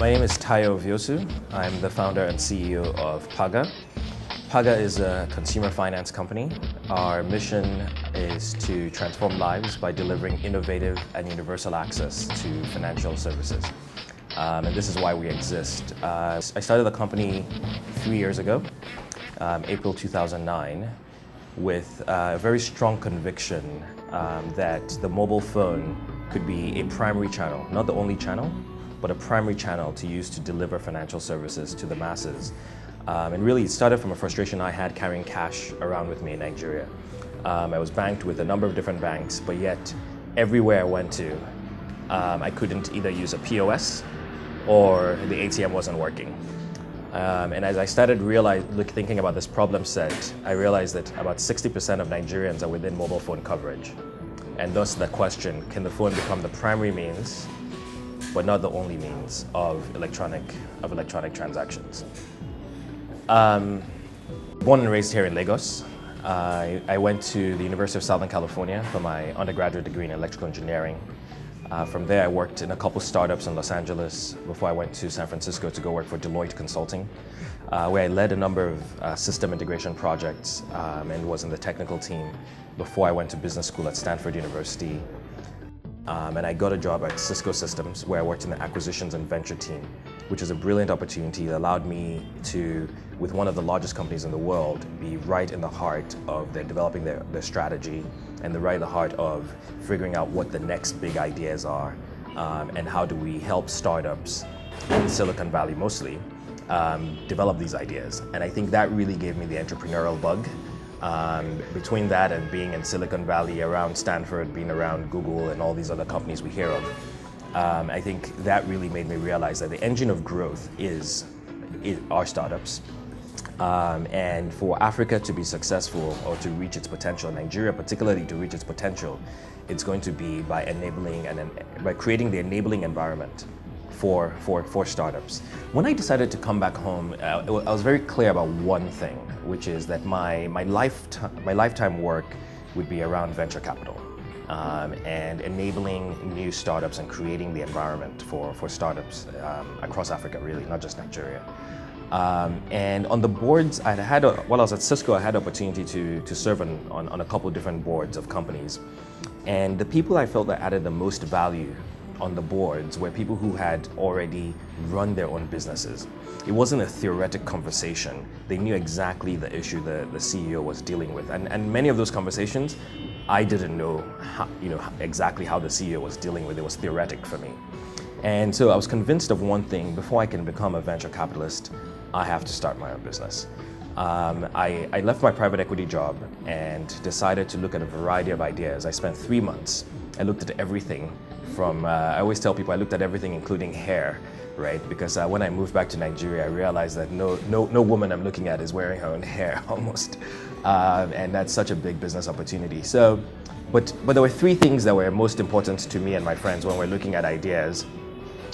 My name is Oviosu. I'm the founder and CEO of Paga. Paga is a consumer finance company. Our mission is to transform lives by delivering innovative and universal access to financial services. And this is why we exist. I started the company 3 years ago, April 2009, with a very strong conviction that the mobile phone could be a primary channel, not the only channel, but a primary channel to use to deliver financial services to the masses. And really, it started from a frustration I had carrying cash around with me in Nigeria. I was banked with a number of different banks, but yet everywhere I went to, I couldn't either use a POS or the ATM wasn't working. And as I started thinking about this problem set, I realized that about 60% of Nigerians are within mobile phone coverage. And thus the question, can the phone become the primary means, but not the only means of electronic transactions? Born and raised here in Lagos. I went to the University of Southern California for my undergraduate degree in electrical engineering. From there, I worked in a couple startups in Los Angeles before I went to San Francisco to go work for Deloitte Consulting, where I led a number of system integration projects and was in the technical team before I went to business school at Stanford University. And I got a job at Cisco Systems, where I worked in the acquisitions and venture team, which is a brilliant opportunity that allowed me to, with one of the largest companies in the world, be right in the heart of developing their strategy and right in the heart of figuring out what the next big ideas are and how do we help startups in Silicon Valley mostly develop these ideas. And I think that really gave me the entrepreneurial bug. Between that and being in Silicon Valley, around Stanford, being around Google and all these other companies we hear of, I think that really made me realize that the engine of growth is our startups. And for Africa to be successful or to reach its potential, Nigeria particularly to reach its potential, it's going to be by by creating the enabling environment for startups. When I decided to come back home, I was very clear about one thing, which is that my lifetime work would be around venture capital and enabling new startups and creating the environment for startups across Africa, really, not just Nigeria. And on the boards, while I was at Cisco, I had the opportunity to serve on a couple of different boards of companies. And the people I felt that added the most value on the boards were people who had already run their own businesses. It wasn't a theoretic conversation. They knew exactly the issue the CEO was dealing with. And many of those conversations, I didn't know exactly how the CEO was dealing with. It was theoretic for me. And so I was convinced of one thing: before I can become a venture capitalist, I have to start my own business. I left my private equity job and decided to look at a variety of ideas. I spent 3 months. I looked at everything from, I always tell people I looked at everything including hair, right? Because when I moved back to Nigeria, I realized that no woman I'm looking at is wearing her own hair almost. And that's such a big business opportunity. So, but there were 3 things that were most important to me and my friends when we're looking at ideas.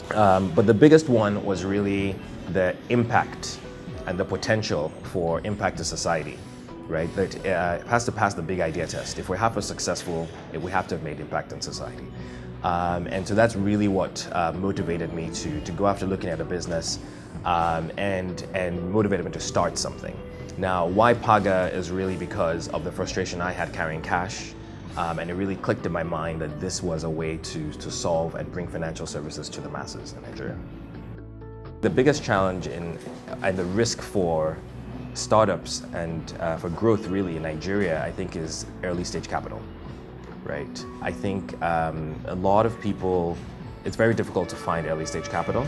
But the biggest one was really the impact and the potential for impact to society, right? That it has to pass the big idea test. If we're half as successful, we have to have made impact in society. And so that's really what motivated me to go after looking at a business and motivated me to start something. Now, why Paga is really because of the frustration I had carrying cash. And it really clicked in my mind that this was a way to solve and bring financial services to the masses in Nigeria. The biggest challenge and the risk for startups and for growth really in Nigeria, I think, is early stage capital, right? I think a lot of people, it's very difficult to find early stage capital.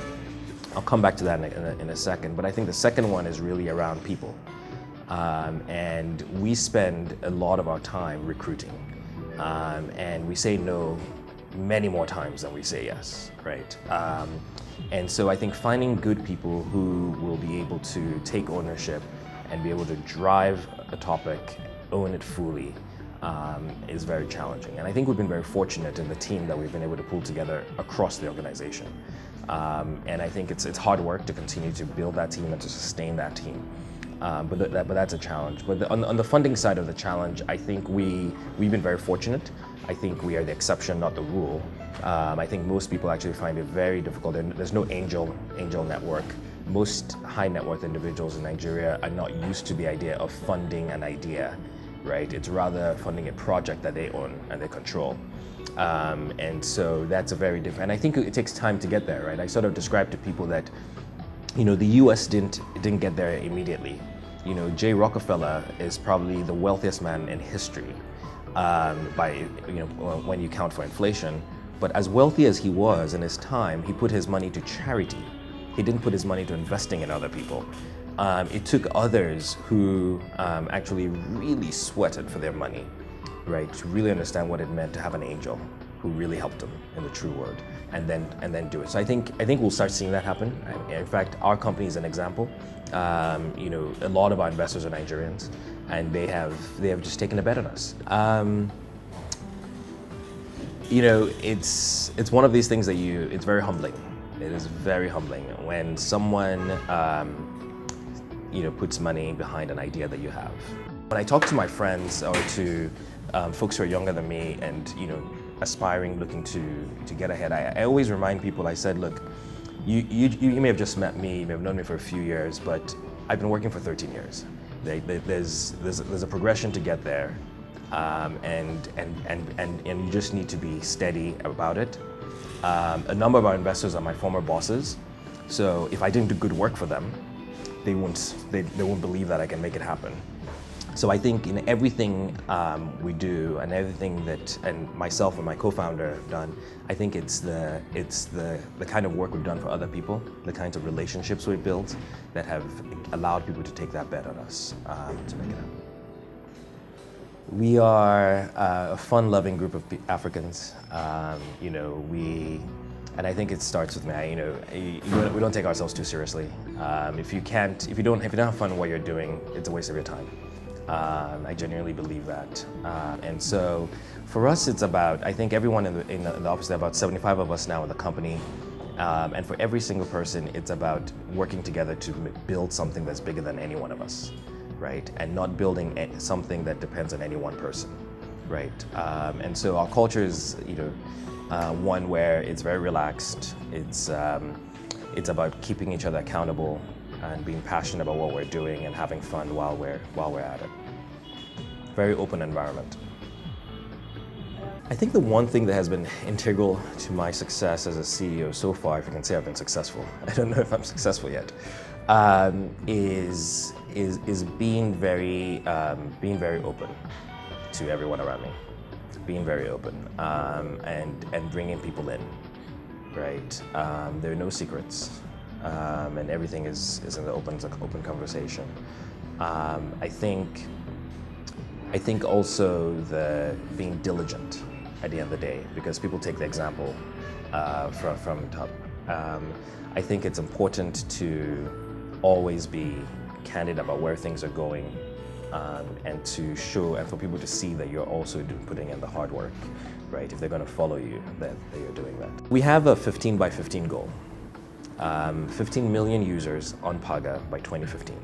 I'll come back to that in a second, but I think the second one is really around people. And we spend a lot of our time recruiting. And we say no many more times than we say yes, right? And so I think finding good people who will be able to take ownership and be able to drive a topic, own it fully, is very challenging. And I think we've been very fortunate in the team that we've been able to pull together across the organization. And I think it's hard work to continue to build that team and to sustain that team. but that's a challenge. But on the funding side of the challenge, I think we've been very fortunate. I think we are the exception, not the rule. I think most people actually find it very difficult. There's no angel network. Most high net worth individuals in Nigeria are not used to the idea of funding an idea, right? It's rather funding a project that they own and they control. And so that's a very different, and I think it takes time to get there, right? I sort of describe to people that, the US didn't get there immediately. Jay Rockefeller is probably the wealthiest man in history, by, when you count for inflation. But as wealthy as he was in his time, he put his money to charity. He didn't put his money to investing in other people. It took others who actually really sweated for their money, right, to really understand what it meant to have an angel who really helped them in the true word, and then do it. So I think we'll start seeing that happen. In fact, our company is an example. A lot of our investors are Nigerians, and they have just taken a bet on us. It's one of these things that it's very humbling. It is very humbling when someone puts money behind an idea that you have. When I talk to my friends or to folks who are younger than me and aspiring, looking to get ahead, I always remind people. I said, look, you may have just met me, you may have known me for a few years, but I've been working for 13 years. There's a progression to get there, and you just need to be steady about it. A number of our investors are my former bosses, so if I didn't do good work for them, they won't believe that I can make it happen. So I think in everything we do, and everything and myself and my co-founder have done, I think it's the kind of work we've done for other people, the kinds of relationships we've built that have allowed people to take that bet on us to make it happen. We are a fun-loving group of Africans. And I think it starts with me. We don't take ourselves too seriously. If you don't have fun while you're doing, it's a waste of your time. I genuinely believe that. And so for us, it's about, I think everyone in the office, there are about 75 of us now in the company. And for every single person, it's about working together to build something that's bigger than any one of us, right? And not building something that depends on any one person, right? And so our culture is, one where it's very relaxed. It's about keeping each other accountable and being passionate about what we're doing and having fun while we're at it. Very open environment. I think the one thing that has been integral to my success as a CEO so far, if I can say I've been successful, I don't know if I'm successful yet, is being very open to everyone around me, being very open, and bringing people in, right? There are no secrets, and everything is in the open conversation. I think also the being diligent at the end of the day, because people take the example from top. I think it's important to always be candid about where things are going, and to show and for people to see that you're also putting in the hard work, right? If they're going to follow you, that you're doing that. We have a 15 by 15 goal. 15 million users on Paga by 2015.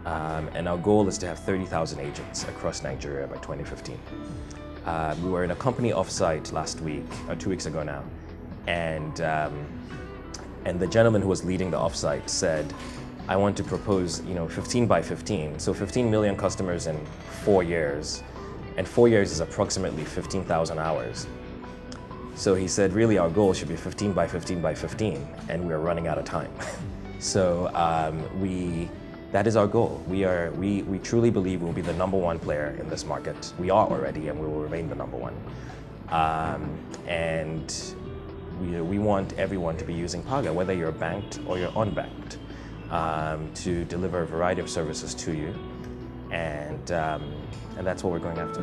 And our goal is to have 30,000 agents across Nigeria by 2015. We were in a company offsite last week, or 2 weeks ago now, and the gentleman who was leading the offsite said, I want to propose, 15 by 15, so 15 million customers in 4 years, and 4 years is approximately 15,000 hours. So he said, really our goal should be 15 by 15 by 15, and we're running out of time. So that is our goal. We truly believe we'll be the #1 player in this market. We are already, and we will remain the #1. And we want everyone to be using Paga, whether you're banked or you're unbanked, to deliver a variety of services to you, and that's what we're going after.